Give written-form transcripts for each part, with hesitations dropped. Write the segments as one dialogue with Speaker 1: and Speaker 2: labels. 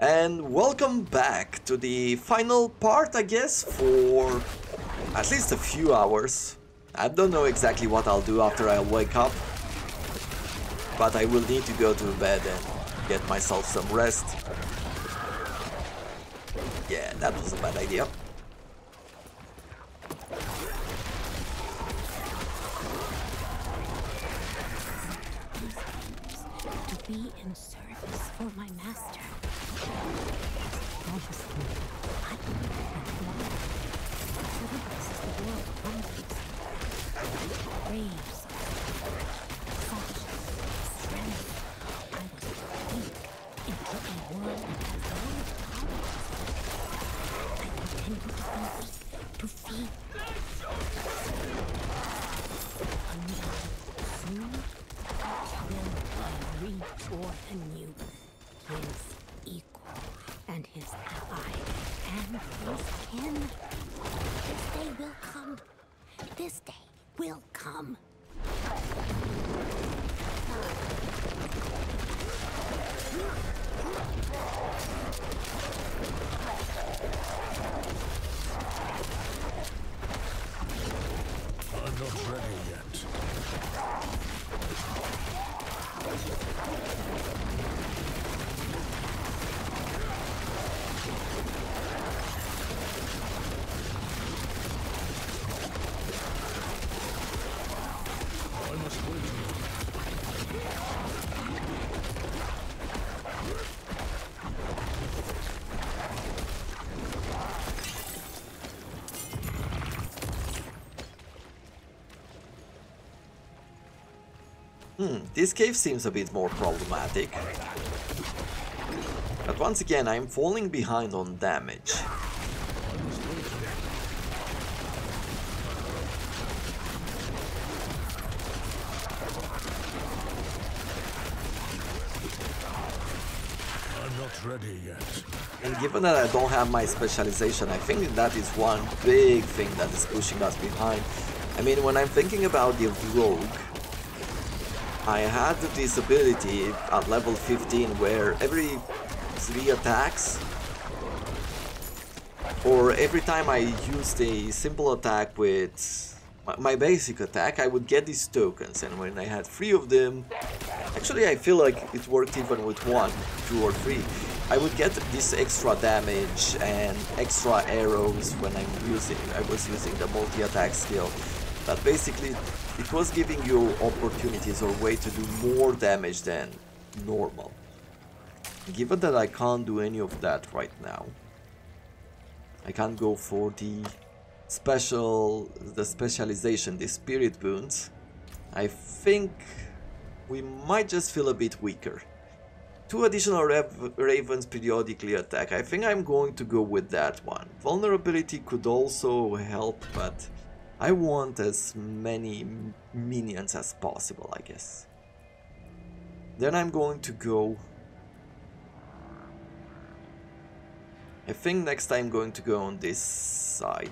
Speaker 1: And welcome back to the final part, I guess, for at least a few hours. I don't know exactly what I'll do after I wake up, but I will need to go to bed and get myself some rest. Yeah, that was a bad idea.
Speaker 2: To be in service for my master. To feed. Soon will be reborn anew, his equal and his ally and his kin. This day will come. This day will come.
Speaker 3: I'm not ready yet. I must wait.
Speaker 1: This cave seems a bit more problematic. But once again, I'm falling behind on damage.
Speaker 3: I'm not ready yet.
Speaker 1: And given that I don't have my specialization, I think that is one big thing that is pushing us behind. I mean, when I'm thinking about the rogue, I had this ability at level 15 where every 3 attacks, or every time I used a simple attack with my basic attack, I would get these tokens, and when I had 3 of them, actually I feel like it worked even with 1, 2 or 3, I would get this extra damage and extra arrows when I was using the multi-attack skill. That basically it was giving you opportunities or way to do more damage than normal. Given that I can't do any of that right now, I can't go for the specialization, the spirit boons, I think we might just feel a bit weaker. 2 additional ravens periodically attack. I think I'm going to go with that one. Vulnerability could also help, but I want as many minions as possible, I guess. Then I'm going to go... I think next time I'm going to go on this side.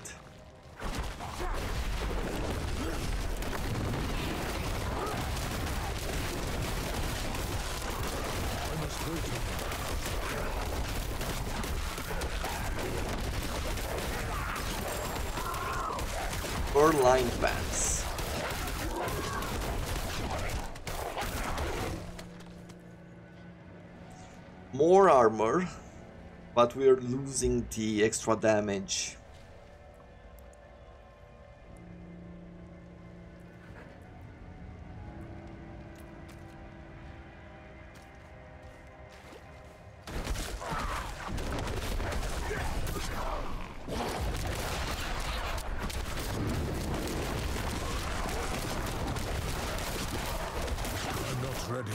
Speaker 1: Or line pants. More armor, but we're losing the extra damage.
Speaker 3: Ready.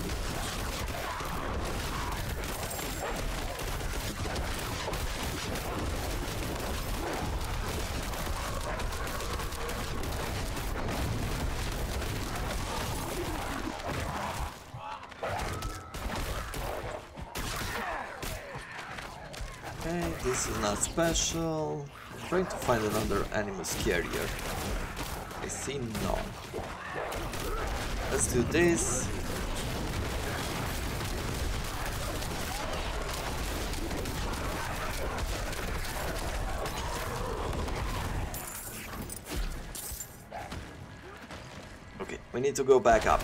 Speaker 1: Okay, this is not special. I'm trying to find another animus carrier. I see none. Let's do this. need to go back up.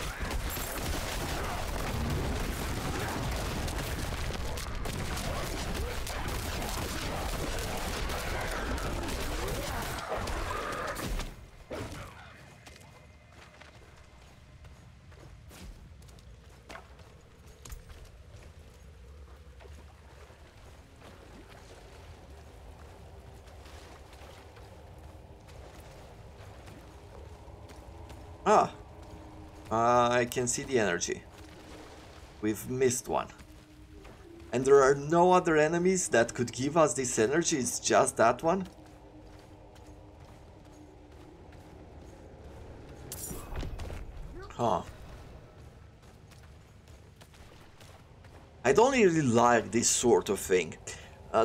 Speaker 1: Ah, I can see the energy. We've missed one. And there are no other enemies that could give us this energy, it's just that one? Huh. I don't really like this sort of thing.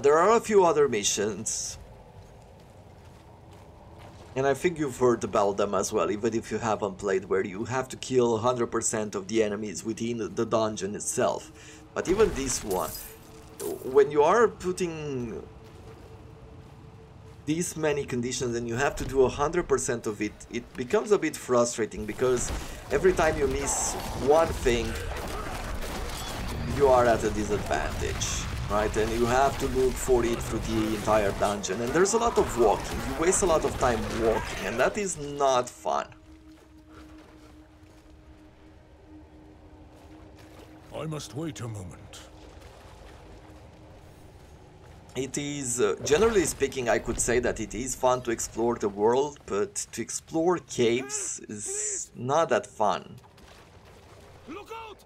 Speaker 1: There are a few other missions. And I think you've heard about them as well, even if you haven't played, where you have to kill 100% of the enemies within the dungeon itself. But even this one, when you are putting these many conditions and you have to do 100% of it, it becomes a bit frustrating, because every time you miss one thing, you are at a disadvantage. Right, and you have to look for it through the entire dungeon, and there's a lot of walking. You waste a lot of time walking, and that is not fun.
Speaker 3: I must wait a moment.
Speaker 1: It is, generally speaking, I could say that it is fun to explore the world, but to explore caves is not that fun.
Speaker 3: Look out!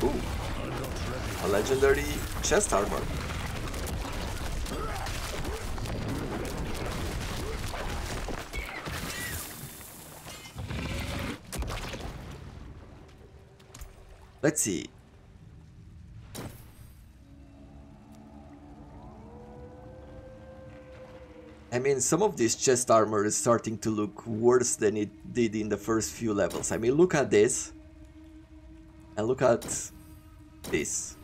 Speaker 1: Ooh, a legendary chest armor. Let's see. I mean, some of this chest armor is starting to look worse than it did in the first few levels. I mean, look at this. And look at this.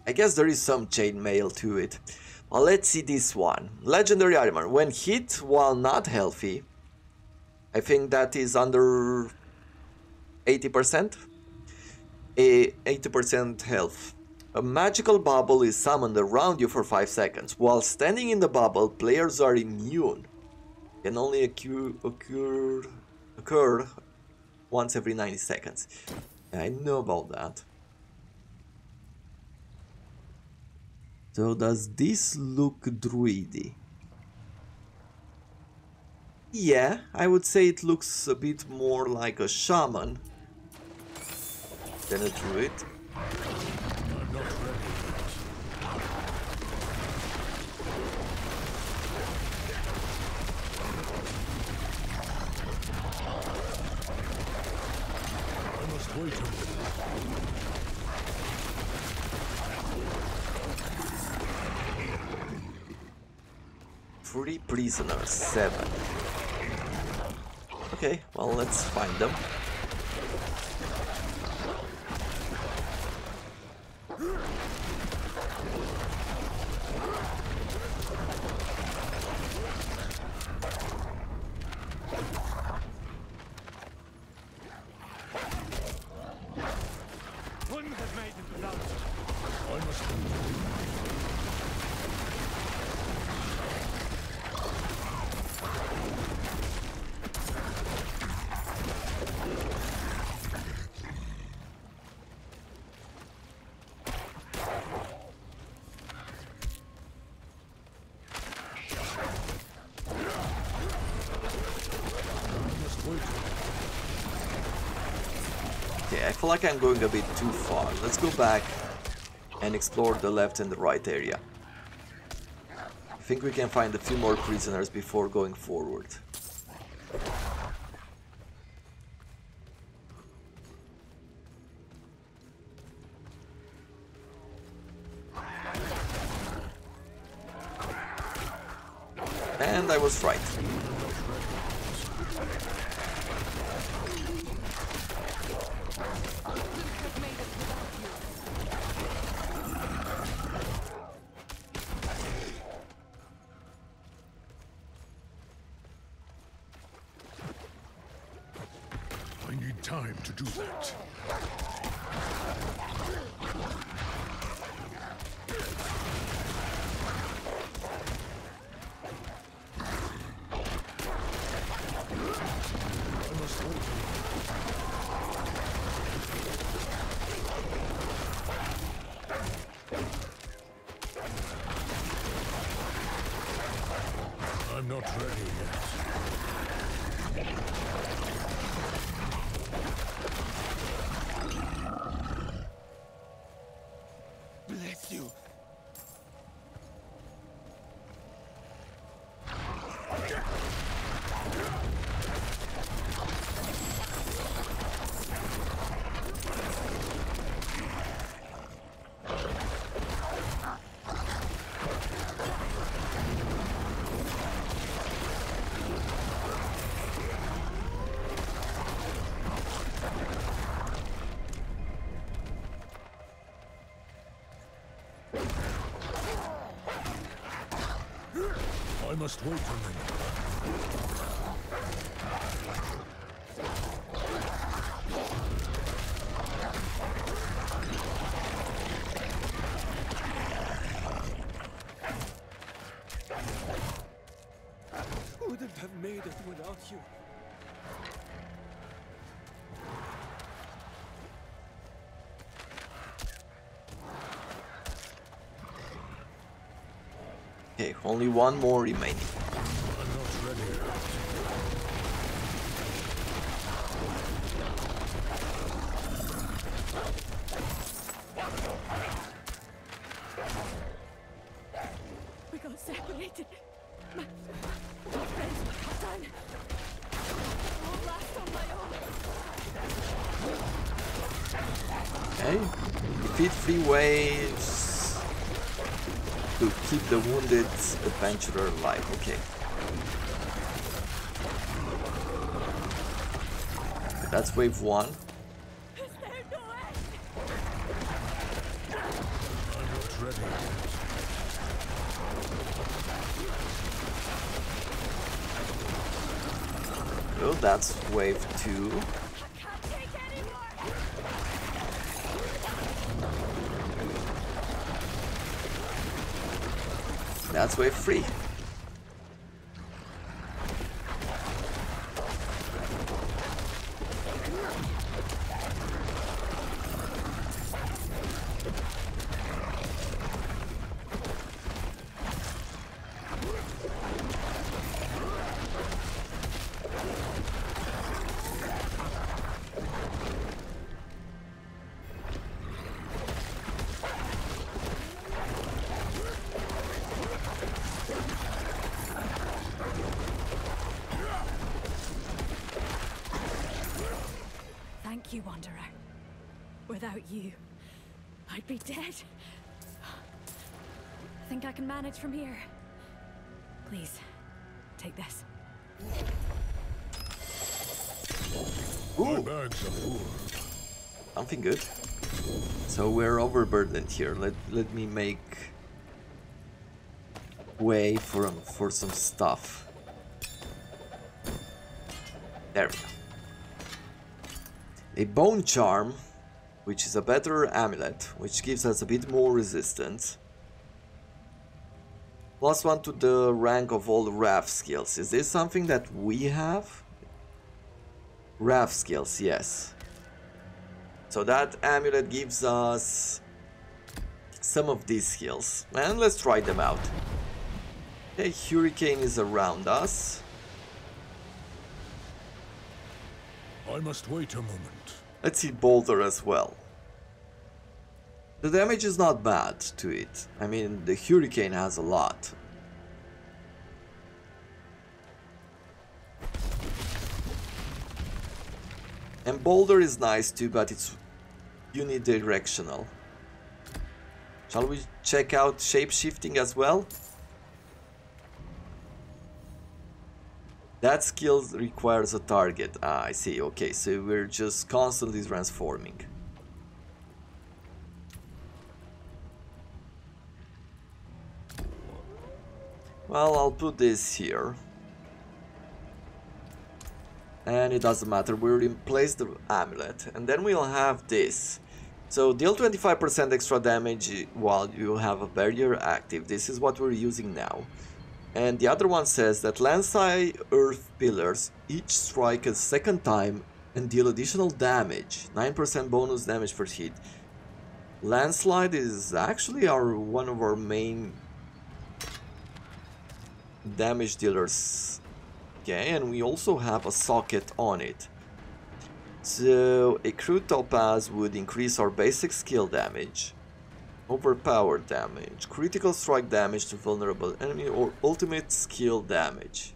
Speaker 1: I guess there is some chainmail to it. Well, let's see this one. Legendary armor. When hit while not healthy, I think that is under 80%. 80% health. A magical bubble is summoned around you for 5 seconds. While standing in the bubble, players are immune. Can only occur once every 90 seconds. I know about that. So does this look druidy? Yeah, I would say it looks a bit more like a shaman than a druid.
Speaker 3: I'm not ready yet. I must wait a minute.
Speaker 1: 3 prisoners, 7. Okay, well, let's find them.
Speaker 3: One has made it without. I must wait.
Speaker 1: Okay, I feel like I'm going a bit too far. Let's go back and explore the left and the right area. I think we can find a few more prisoners before going forward. And I was right.
Speaker 3: I need time to do that. I'm not ready yet. Bless you. I must wait a minute. Wouldn't have made it without you.
Speaker 1: Okay, only one more remaining.
Speaker 3: I'm not ready yet.
Speaker 2: We got separated. My friends were cut down. All last on my own.
Speaker 1: Okay. Defeat 3 waves to keep the wounded adventurer alive. Okay. That's wave 1.
Speaker 2: Is there no end?
Speaker 3: I'm not ready yet.
Speaker 1: Oh, that's wave 2.
Speaker 2: I can't take any more.
Speaker 1: That's wave 3.
Speaker 2: Thank you, Wanderer. Without you, I'd be dead. Think I can manage from here? Please, take this.
Speaker 3: My
Speaker 1: Ooh,
Speaker 3: bags are full.
Speaker 1: something good. So we're overburdened here. Let me make way for some stuff. There we go. A bone charm, which is a better amulet, which gives us a bit more resistance. +1 to the rank of all RAF skills. Is this something that we have? RAF skills, yes. So that amulet gives us some of these skills. And let's try them out. Okay, Hurricane is around us.
Speaker 3: I must wait a moment.
Speaker 1: Let's see Boulder as well. The damage is not bad to it. I mean, the Hurricane has a lot. And Boulder is nice too, but it's unidirectional. Shall we check out shape-shifting as well? That skill requires a target. Ah, I see. Okay, so we're just constantly transforming. Well, I'll put this here. And it doesn't matter, we'll replace the amulet. And then we'll have this. So deal 25% extra damage while you have a barrier active. This is what we're using now. And the other one says that landslide earth pillars each strike a second time and deal additional damage. 9% bonus damage per hit. Landslide is actually one of our main damage dealers. Okay, and we also have a socket on it. So a crude topaz would increase our basic skill damage, overpowered damage, critical strike damage to vulnerable enemy, or ultimate skill damage.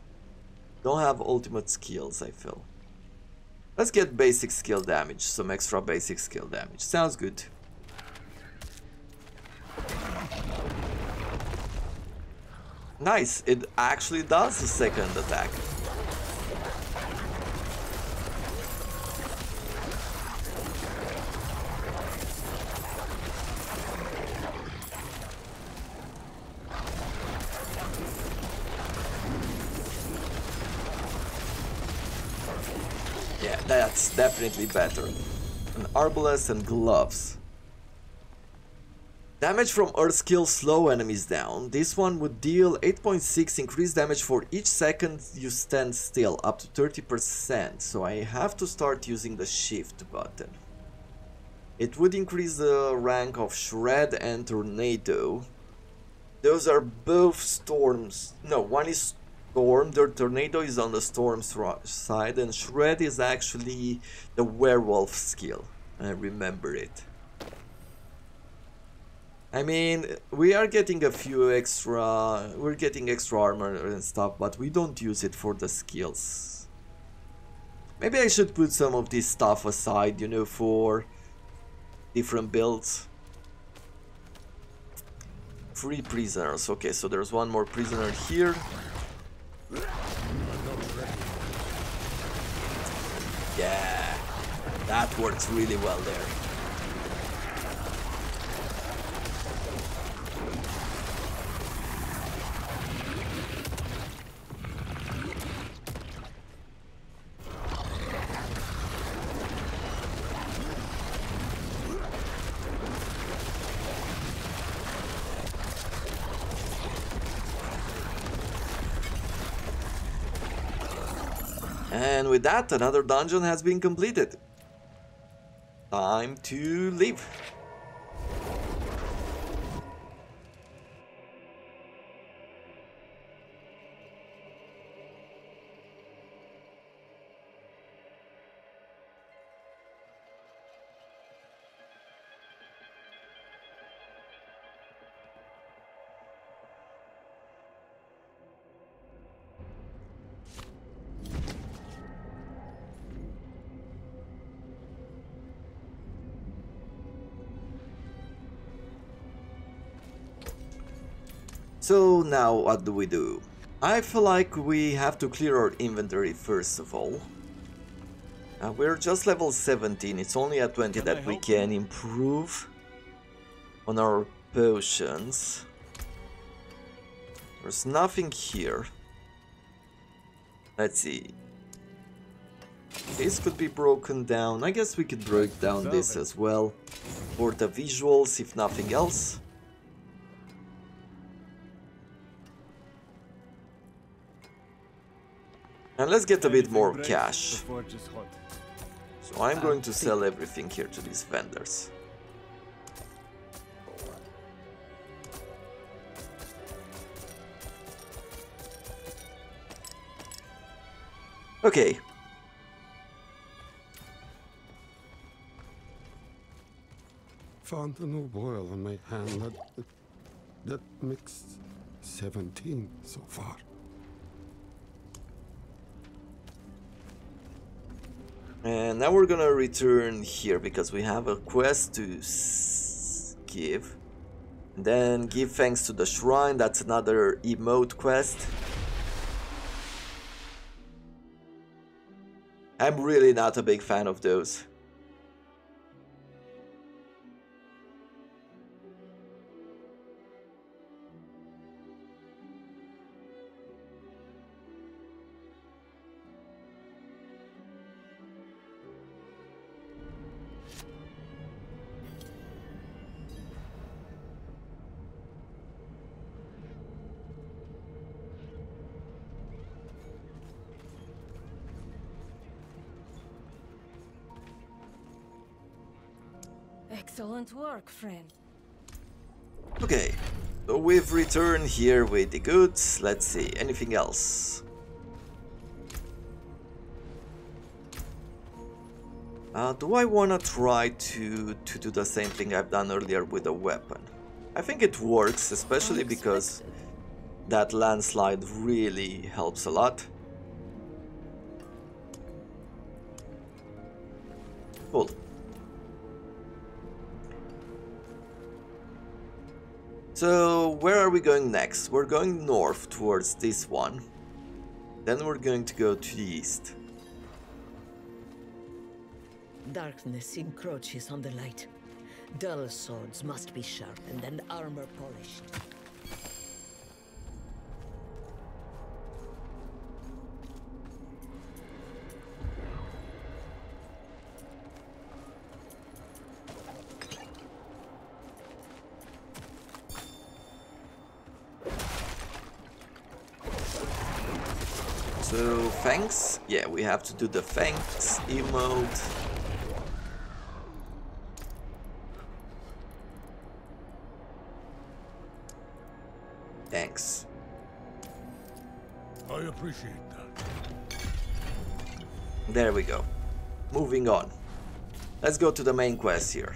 Speaker 1: Don't have ultimate skills, I feel. Let's get basic skill damage, some extra basic skill damage. Sounds good. Nice, it actually does the second attack. Yeah, that's definitely better. An arbalest and gloves. Damage from earth skill slow enemies down. This one would deal 8.6 increased damage for each second you stand still, up to 30%. So I have to start using the shift button. It would increase the rank of Shred and Tornado. Those are both storms. No, one is Storm, the Tornado is on the Storm side, and Shred is actually the Werewolf skill. I remember it. I mean, we are getting a few extra, we're getting extra armor and stuff, but we don't use it for the skills. Maybe I should put some of this stuff aside, you know, for different builds. 3 prisoners. Okay, so there's one more prisoner here. Yeah, that works really well there. And with that, another dungeon has been completed. Time to leave. So now what do we do? I feel like we have to clear our inventory first of all. We're just level 17, it's only at 20 that we can improve on our potions. There's nothing here. Let's see. This could be broken down. I guess we could break down this as well. For the visuals, if nothing else. And let's get a bit more cash. So I'm going to sell everything here to these vendors. Okay.
Speaker 4: Found a new boil on my hand that mixed 17 so far.
Speaker 1: And now we're gonna return here because we have a quest to give. And then give thanks to the shrine, that's another emote quest. I'm really not a big fan of those.
Speaker 2: Excellent work, friend.
Speaker 1: Okay, so we've returned here with the goods. Let's see, anything else? Do I want to try to do the same thing I've done earlier with a weapon? I think it works, especially because that landslide really helps a lot. Cool. So, where are we going next? We're going north towards this one. Then we're going to go to the east.
Speaker 5: Darkness encroaches on the light. Dull swords must be sharpened and armor polished.
Speaker 1: So, thanks. Yeah, we have to do the thanks emote. Thanks.
Speaker 3: I appreciate that.
Speaker 1: There we go. Moving on. Let's go to the main quest here.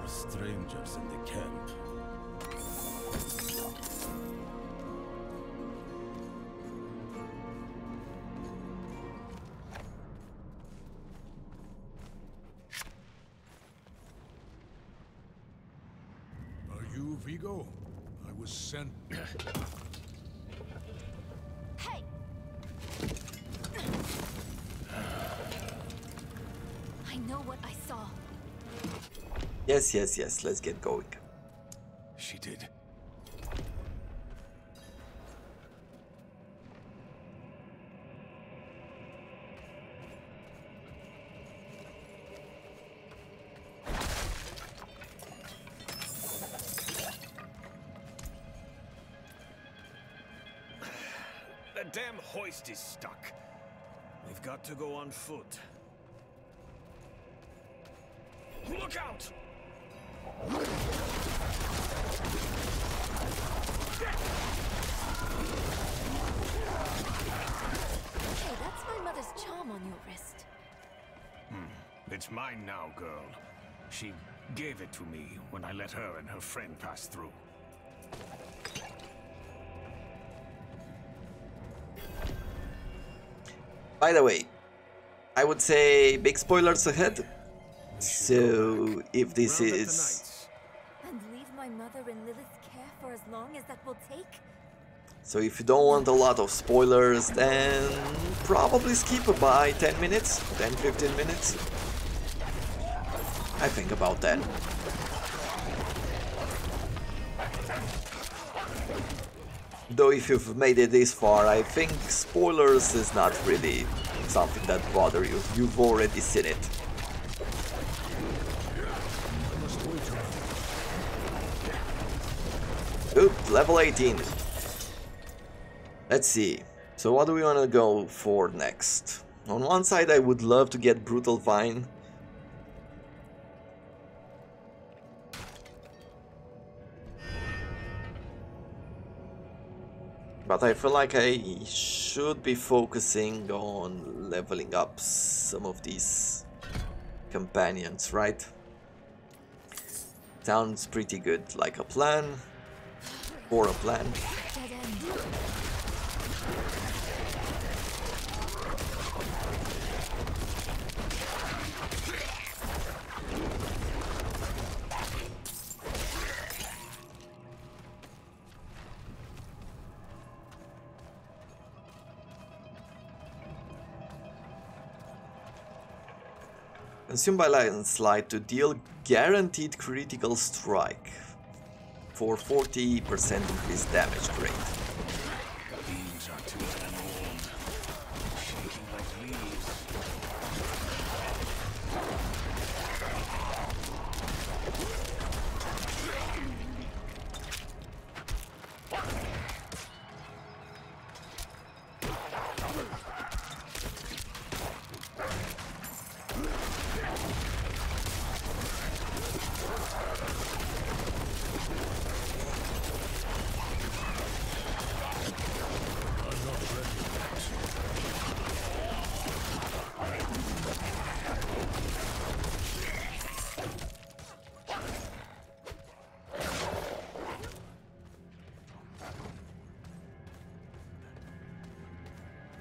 Speaker 3: Strangers in the camp. Are you Vigo? I was sent.
Speaker 2: Hey! I know what I saw.
Speaker 1: Yes, yes, yes, let's get going.
Speaker 3: She did.
Speaker 6: The damn hoist is stuck. We've got to go on foot. Look out!
Speaker 2: Hey, that's my mother's charm on your wrist.
Speaker 6: It's mine now, girl. She gave it to me when I let her and her friend pass through.
Speaker 1: By the way, I would say big spoilers ahead. So if this is...
Speaker 2: And leave my mother in Lilith's care for as long as that will take?
Speaker 1: So if you don't want a lot of spoilers, then probably skip by 10 minutes, 10-15 minutes. I think about that. Though if you've made it this far, I think spoilers is not really something that bother you. You've already seen it. Oop, level 18. Let's see. So what do we want to go for next? On one side I would love to get Brutal Vine. But I feel like I should be focusing on leveling up some of these companions, right? Sounds pretty good, like a plan. Or a plan.
Speaker 2: Dead end.
Speaker 1: Consume by landslide to deal guaranteed critical strike for 40% increased damage. Great.
Speaker 6: Beams are too old, shaking like leaves.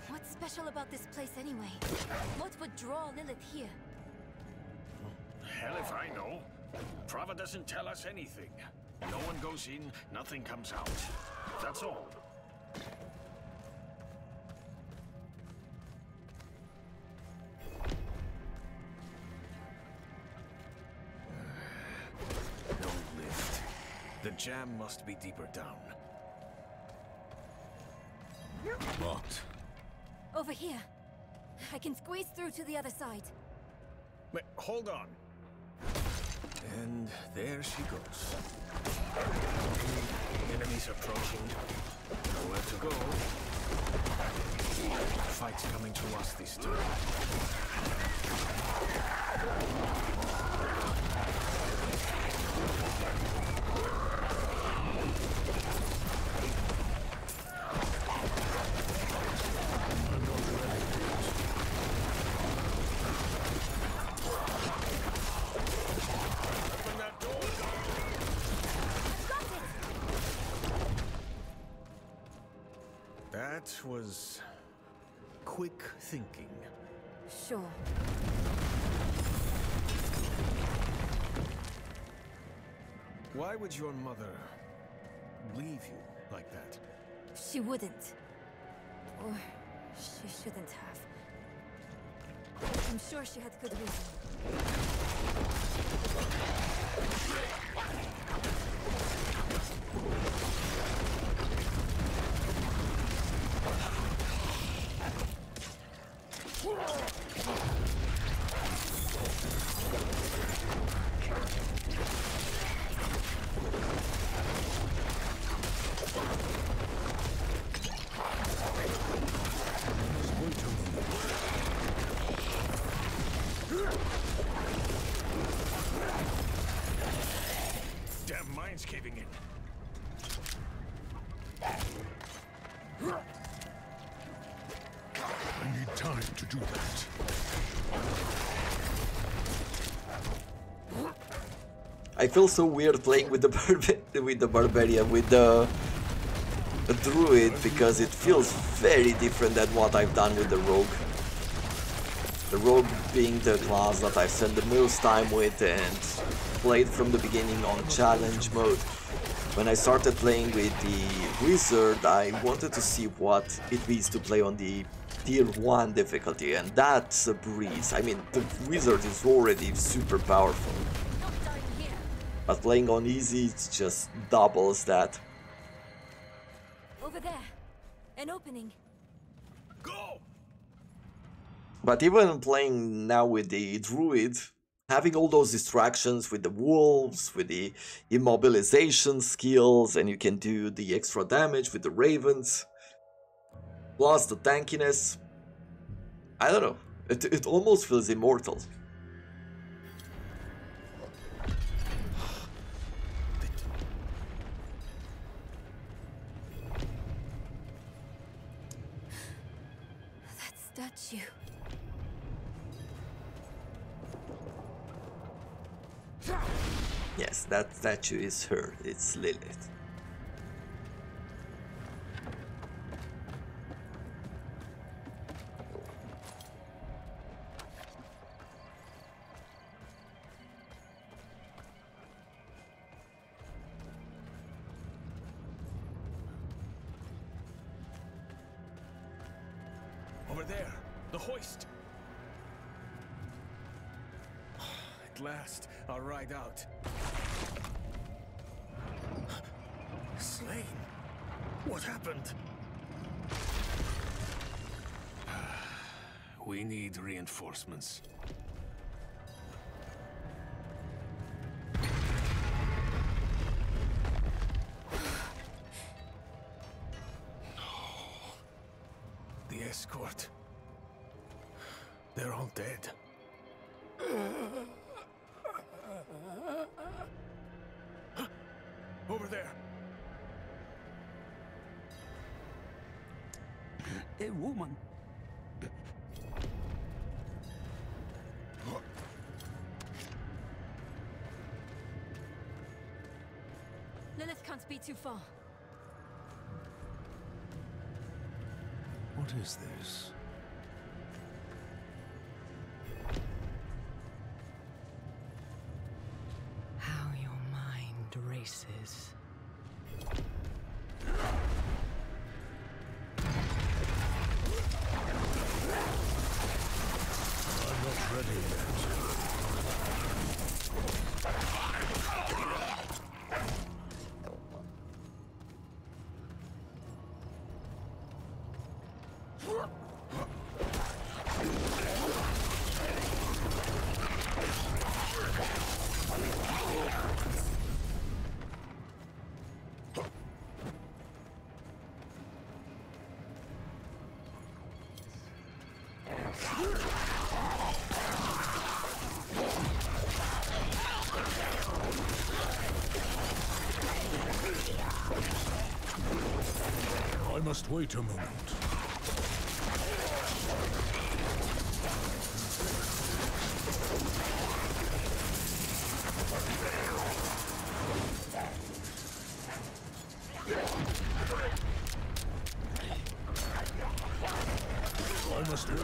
Speaker 2: What's special about this place anyway? What would draw Lilith here?
Speaker 6: Hell if I know. Prava doesn't tell us anything. No one goes in, nothing comes out. That's all. No lift. The jam must be deeper down. Locked.
Speaker 2: Over here. I can squeeze through to the other side.
Speaker 6: Wait, hold on. And there she goes. Enemies approaching. Nowhere to go. Fight's coming to us this time. Open that door. That was quick thinking.
Speaker 2: Sure.
Speaker 6: Why would your mother leave you like that?
Speaker 2: She wouldn't. Or she shouldn't have. I'm sure she had good reason.
Speaker 6: Damn mine's caving in.
Speaker 3: I need time to do that.
Speaker 1: I feel so weird playing with the barbarian, with the druid, because it feels very different than what I've done with the rogue. The rogue being the class that I've spent the most time with and played from the beginning on challenge mode. When I started playing with the wizard, I wanted to see what it means to play on the tier 1 difficulty, and that's a breeze. I mean, the wizard is already super powerful, but playing on easy, it just doubles that.
Speaker 2: Over there. An opening.
Speaker 6: Go!
Speaker 1: But even playing now with the druid, having all those distractions with the wolves, with the immobilization skills, and you can do the extra damage with the ravens, Plus the tankiness. I don't know. It almost feels immortal.
Speaker 2: That statue.
Speaker 1: Yes, that statue is her. It's Lilith.
Speaker 6: Over there, the hoist. At last, I'll ride out. Slain? What happened? We need reinforcements. The escort. They're all dead. Over there.
Speaker 3: A woman.
Speaker 2: Lilith can't be too far.
Speaker 6: What is this?
Speaker 5: How your mind races.
Speaker 6: I'm not ready yet.
Speaker 3: I must wait a moment. I must wait.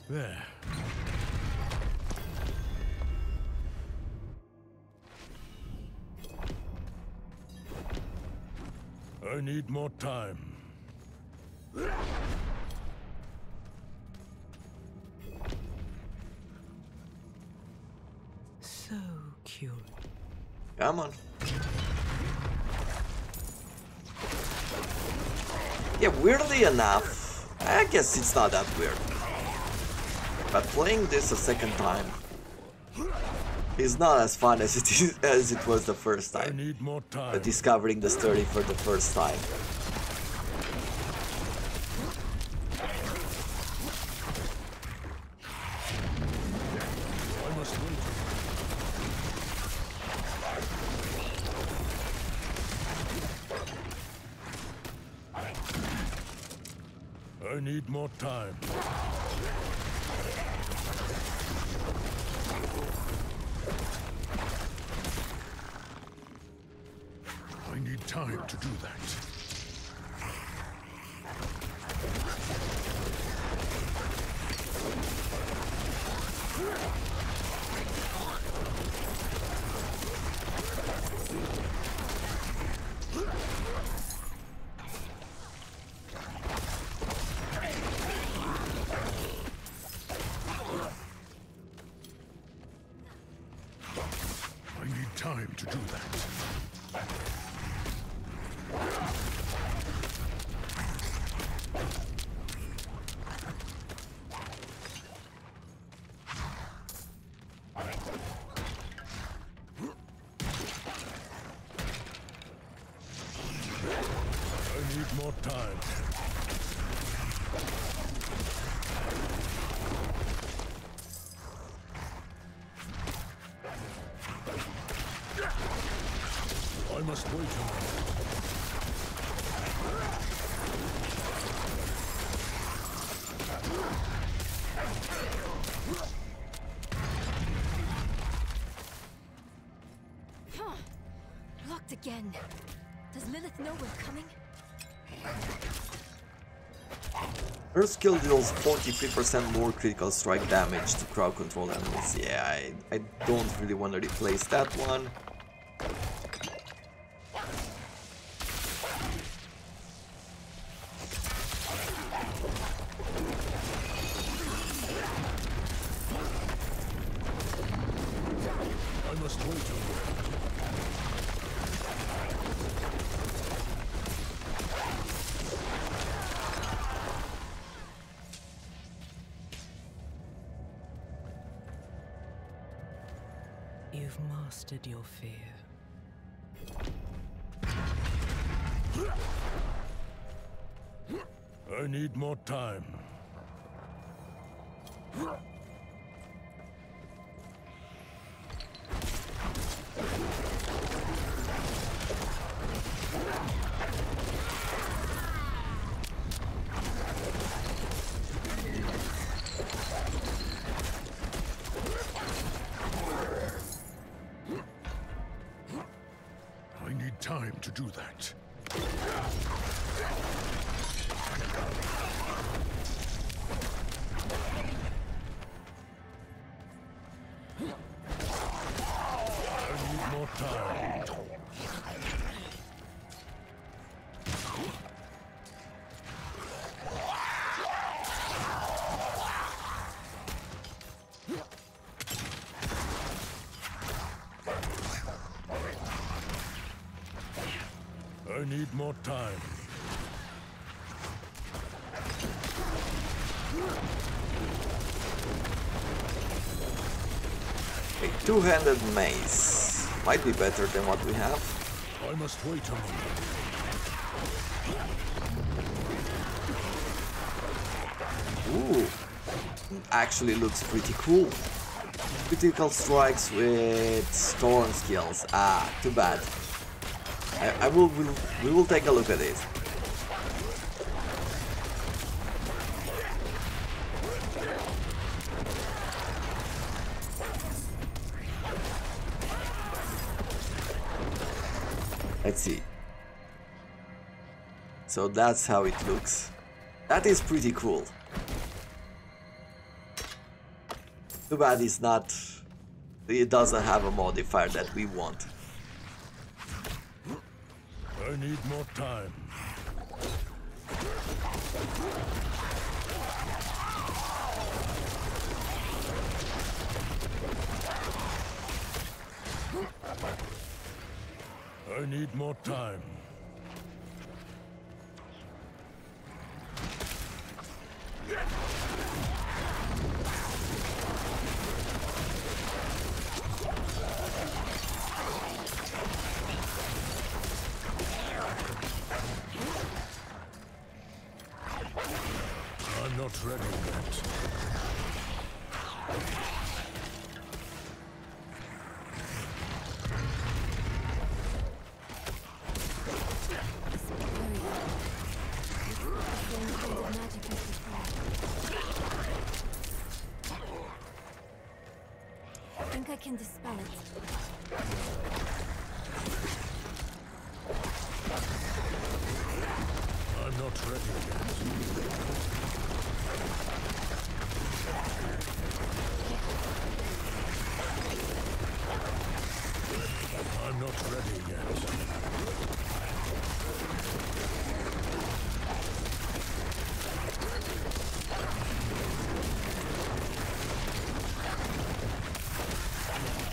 Speaker 3: There. I need more time.
Speaker 5: So cute.
Speaker 1: Come on. Yeah, weirdly enough, I guess it's not that weird. But playing this a second time is not as fun as it was the first
Speaker 3: I
Speaker 1: time.
Speaker 3: need more time.
Speaker 1: Discovering the story for the first time.
Speaker 3: I must wait. I need more time. I need time to do that. I need time to do that. time. I must wait a moment.
Speaker 2: Locked again. Does Lilith know we're coming?
Speaker 1: Her skill deals 43% more critical strike damage to crowd control enemies. Yeah, I don't really want to replace that one.
Speaker 3: I must wait a moment.
Speaker 5: You've mastered your fear.
Speaker 3: I need more time. I need time to do that. I need more time. I need more time.
Speaker 1: A two-handed mace might be better than what we have.
Speaker 3: I must wait a moment.
Speaker 1: Ooh, actually looks pretty cool. Critical strikes with storm skills. Ah, too bad. We will take a look at it. Let's see. So that's how it looks. That is pretty cool. Too bad it doesn't have a modifier that we want.
Speaker 3: I need more time. I need more time. I'm not ready yet.
Speaker 2: I think I can dispel it.
Speaker 3: I'm not ready yet. I'm not ready yet.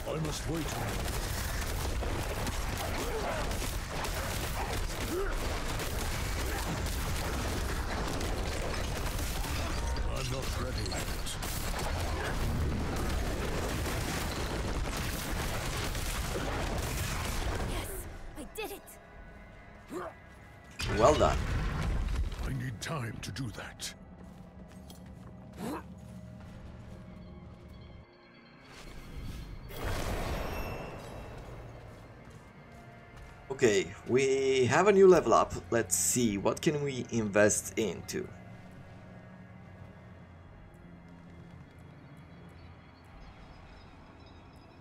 Speaker 3: I must wait a minute. I'm not ready yet.
Speaker 2: Yes, I did it.
Speaker 1: Well done.
Speaker 3: time to do that.
Speaker 1: Okay, we have a new level up. Let's see, what can we invest into?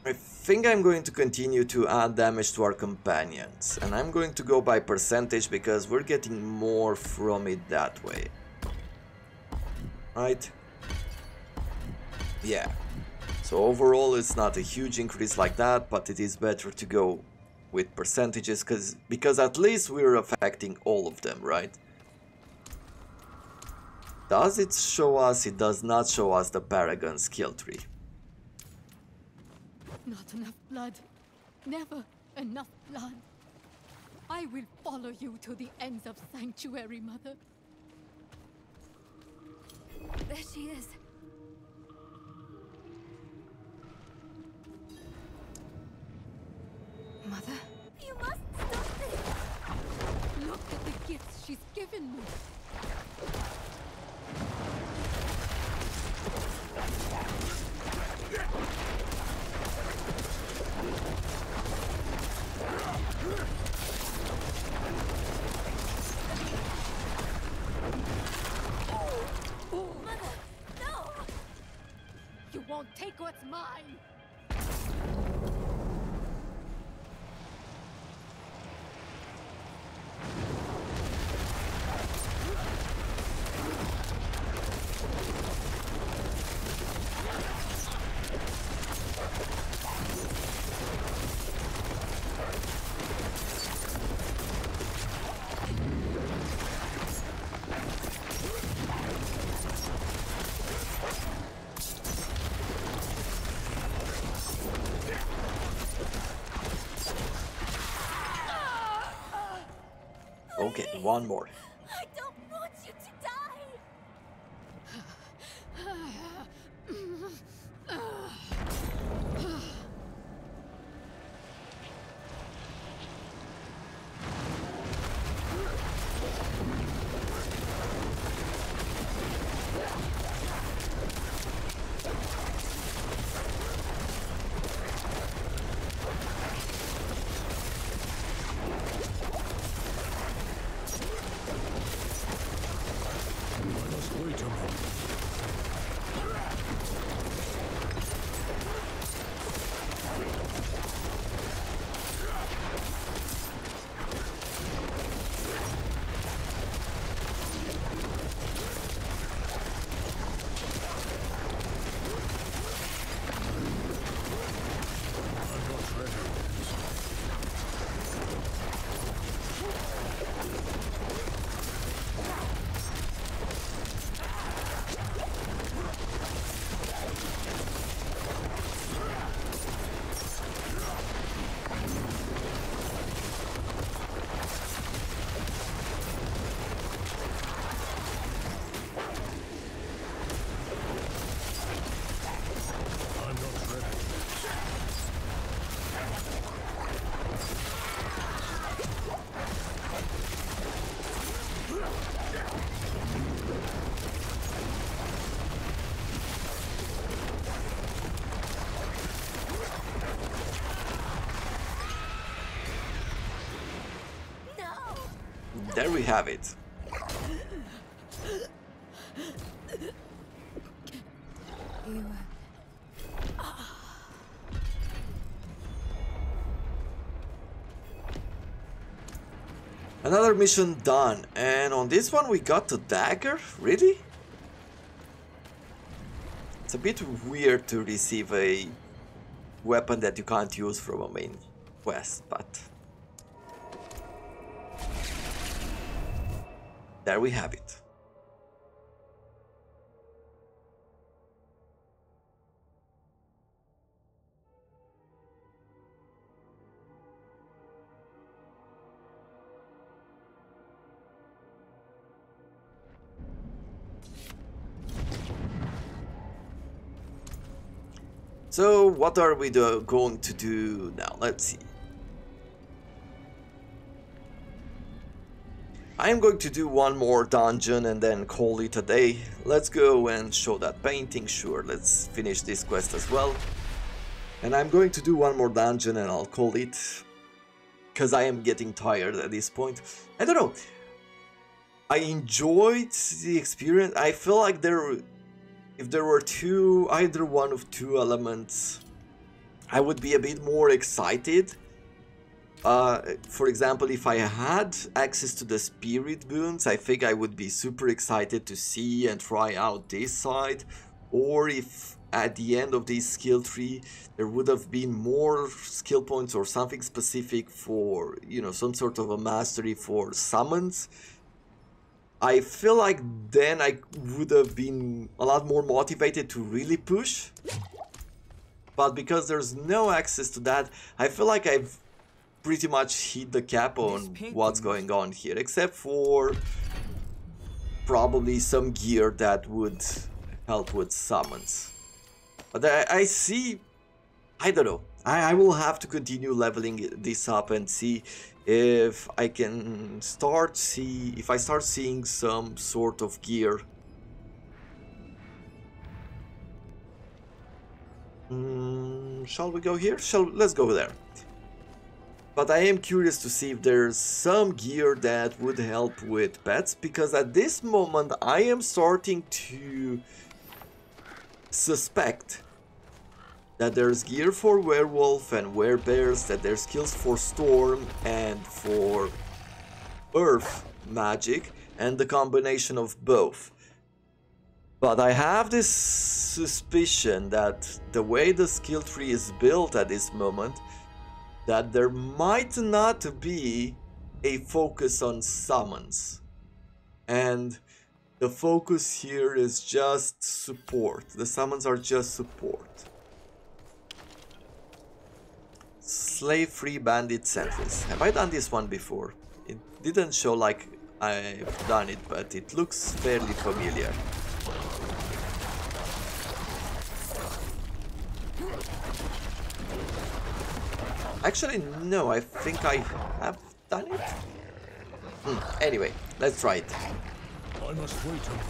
Speaker 1: I think I'm going to continue to add damage to our companions, and I'm going to go by percentage because we're getting more from it that way. Right? Yeah. So overall it's not a huge increase like that, but it is better to go with percentages because at least we're affecting all of them, right? Does it show us? It does not show us the Paragon skill tree.
Speaker 2: Not enough blood. Never enough blood. I will follow you to the ends of Sanctuary, Mother. There she is. Mother? You must stop this! Look at the gifts she's given me. Mother, no! You won't take what's mine!
Speaker 1: Okay, one more.
Speaker 2: I don't want you to die!
Speaker 3: Wait a moment.
Speaker 1: There we have it. Another mission done, and on this one we got the dagger? Really? It's a bit weird to receive a weapon that you can't use from a main quest, but there we have it. So what are we going to do now? Let's see. I'm going to do one more dungeon and then call it a day. Let's go and show that painting. Sure, let's finish this quest as well. And I'm going to do one more dungeon and I'll call it, because I am getting tired at this point. I don't know. I enjoyed the experience. I feel like if there were either one of two elements, I would be a bit more excited. For example, if I had access to the spirit boons, I think I would be super excited to see and try out this side. Or if at the end of this skill tree there would have been more skill points or something specific for, you know, some sort of a mastery for summons, I feel like then I would have been a lot more motivated to really push. But because there's no access to that, I feel like I've pretty much hit the cap on what's going on here, except for probably some gear that would help with summons. But I see, I don't know, I will have to continue leveling this up and see if I can start seeing some sort of gear. Shall we go here? Let's go there. But I am curious to see if there's some gear that would help with pets, because at this moment I am starting to suspect that there's gear for Werewolf and Wearbears, that there's skills for Storm and for Earth magic, and the combination of both. But I have this suspicion that the way the skill tree is built at this moment, that there might not be a focus on summons. And the focus here is just support. The summons are just support. Slay free bandit sentries. Have I done this one before? It didn't show like I've done it, but it looks fairly familiar. Actually, no, I think I have done it. Anyway, let's try it.
Speaker 3: I must wait a moment.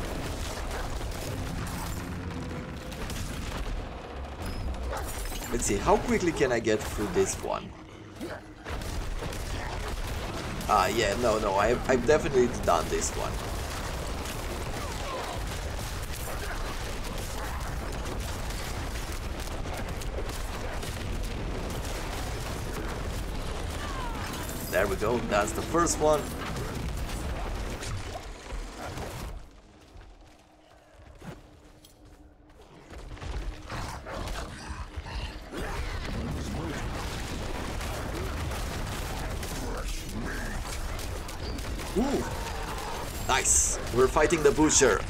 Speaker 1: Let's see, how quickly can I get through this one? Yeah, no, I've definitely done this one. There we go, that's the first one. Ooh, nice. We're fighting the butcher.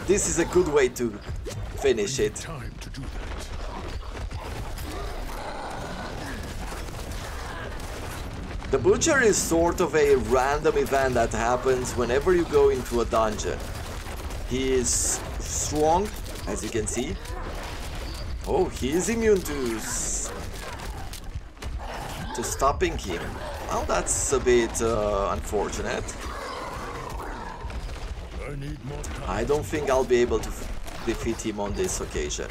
Speaker 1: This is a good way to finish it.
Speaker 3: Time to do that.
Speaker 1: The butcher is sort of a random event that happens whenever you go into a dungeon. He is strong, as you can see. Oh, he is immune to stopping him. Well, that's a bit unfortunate.
Speaker 3: I need more time.
Speaker 1: I don't think I'll be able to defeat him on this occasion.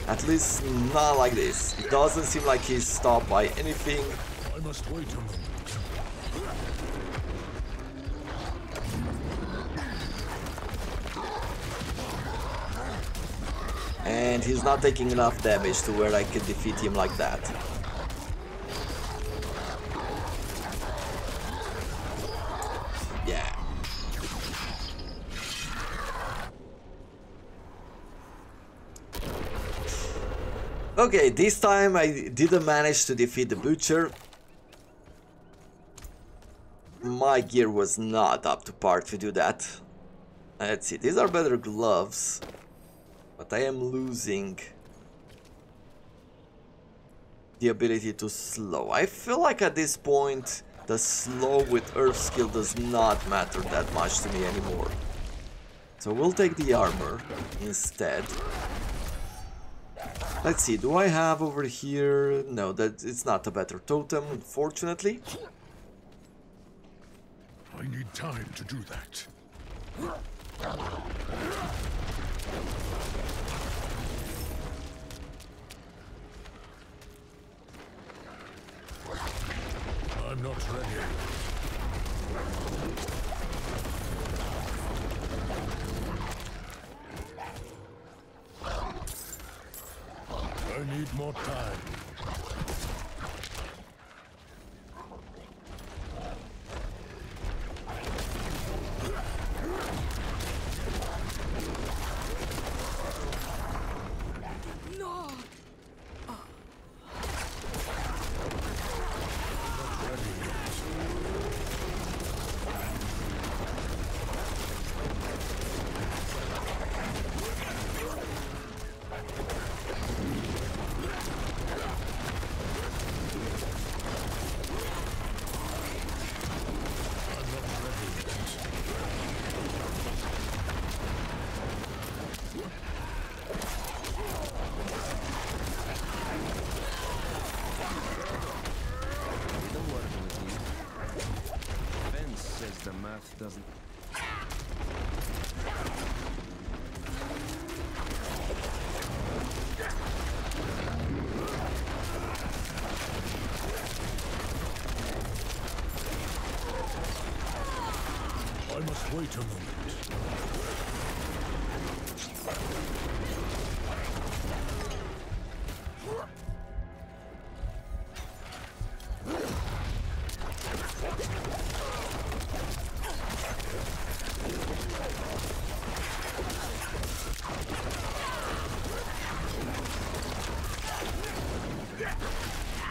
Speaker 1: At least not like this. It doesn't seem like he's stopped by anything.
Speaker 3: I must wait a moment.
Speaker 1: And he's not taking enough damage to where I can defeat him like that. Yeah. Okay, this time I didn't manage to defeat the butcher. My gear was not up to par to do that. Let's see, these are better gloves. But I am losing the ability to slow. I feel like at this point the slow with earth skill does not matter that much to me anymore. So we'll take the armor instead. Let's see, do I have over here... No, that it's not a better totem, unfortunately.
Speaker 3: I need time to do that. I'm not ready. I need more time.
Speaker 7: The math doesn't...
Speaker 3: I must wait a moment.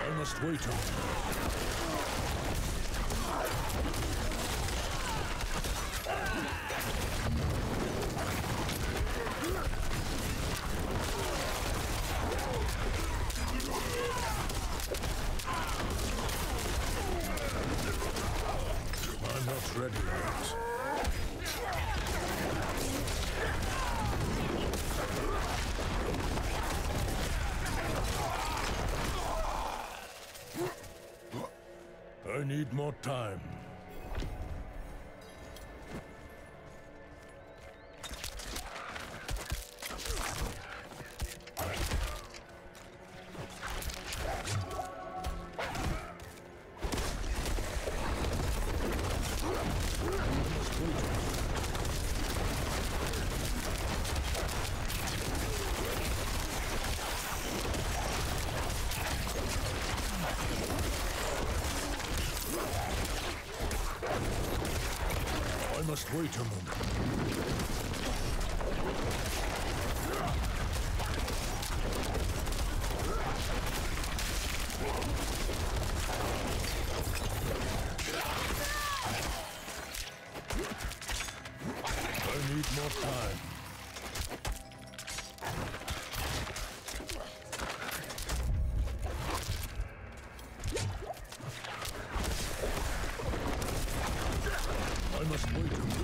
Speaker 3: I must wait a moment. I'm not ready yet. I need more time. I must wait a moment. I need more time. I must wait a moment.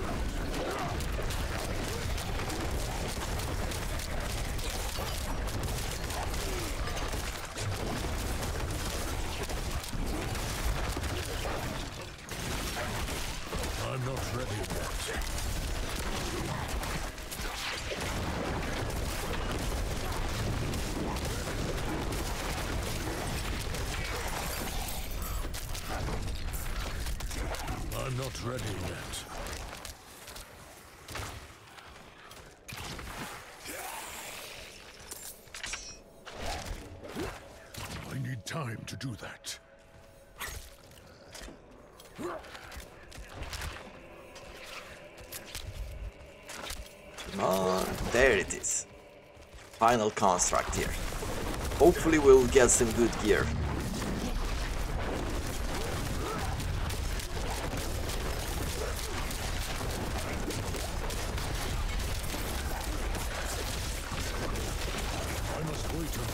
Speaker 3: I'm not ready yet. I'm not ready yet. I need time to do that.
Speaker 1: Come on, there it is. Final construct here. Hopefully we'll get some good gear.
Speaker 3: I must wait a moment.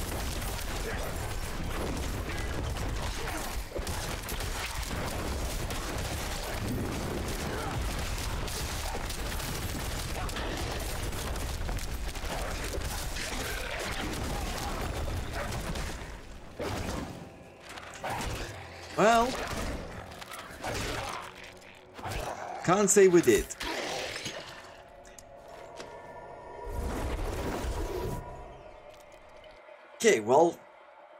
Speaker 1: Well, can't say we did. Okay, well,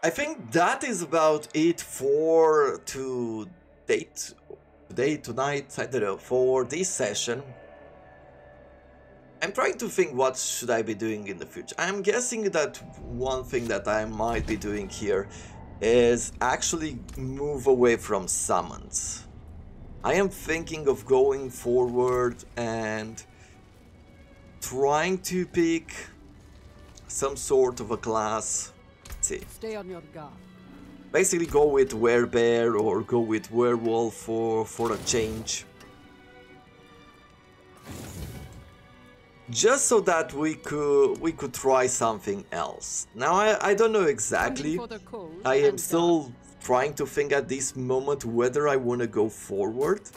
Speaker 1: I think that is about it for today, tonight, I don't know, for this session. I'm trying to think what should I be doing in the future. I'm guessing that one thing that I might be doing here is actually move away from summons. I am thinking of going forward and trying to pick some sort of a class. Let's see.
Speaker 8: Stay on your guard.
Speaker 1: Basically go with Wearbear or go with Werewolf for a change. Just so that we could try something else. Now I don't know exactly. I am still trying to think at this moment whether I want to go forward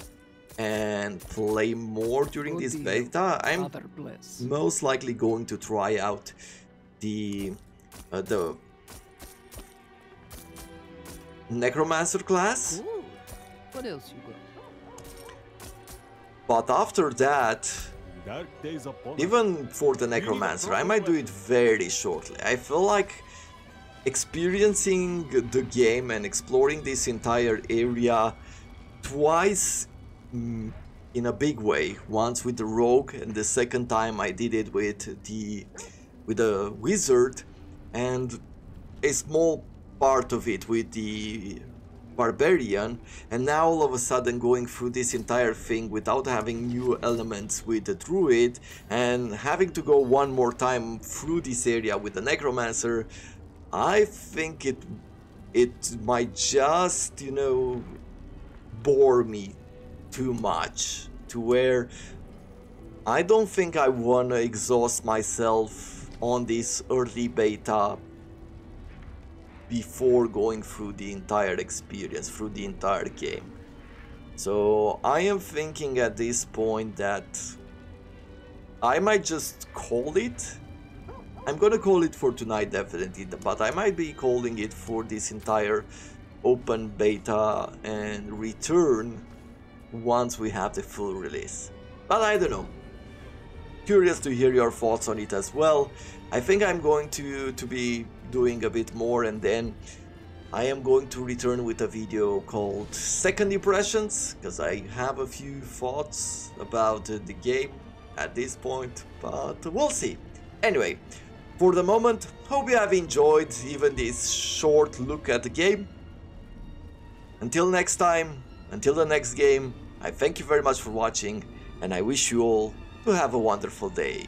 Speaker 1: and play more during this beta. I'm most likely going to try out the Necromancer class.
Speaker 8: Ooh, what else you got?
Speaker 1: But after that, even for the Necromancer, I might do it very shortly. I feel like experiencing the game and exploring this entire area twice in a big way. Once with the Rogue, and the second time I did it with the Wizard, and a small part of it with the Barbarian, and now all of a sudden going through this entire thing without having new elements with the Druid, and having to go one more time through this area with the Necromancer. I think it might just, you know, bore me too much, to where I don't think I want to exhaust myself on this early beta before going through the entire experience, through the entire game. So I am thinking at this point that I might just call it. I'm gonna call it for tonight definitely, but I might be calling it for this entire open beta and return once we have the full release. But I don't know. Curious to hear your thoughts on it as well. I think I'm going to be doing a bit more, and then I am going to return with a video called Second Impressions, because I have a few thoughts about the game at this point, but we'll see. Anyway, for the moment, hope you have enjoyed even this short look at the game. Until next time, until the next game, I thank you very much for watching, and I wish you all to have a wonderful day.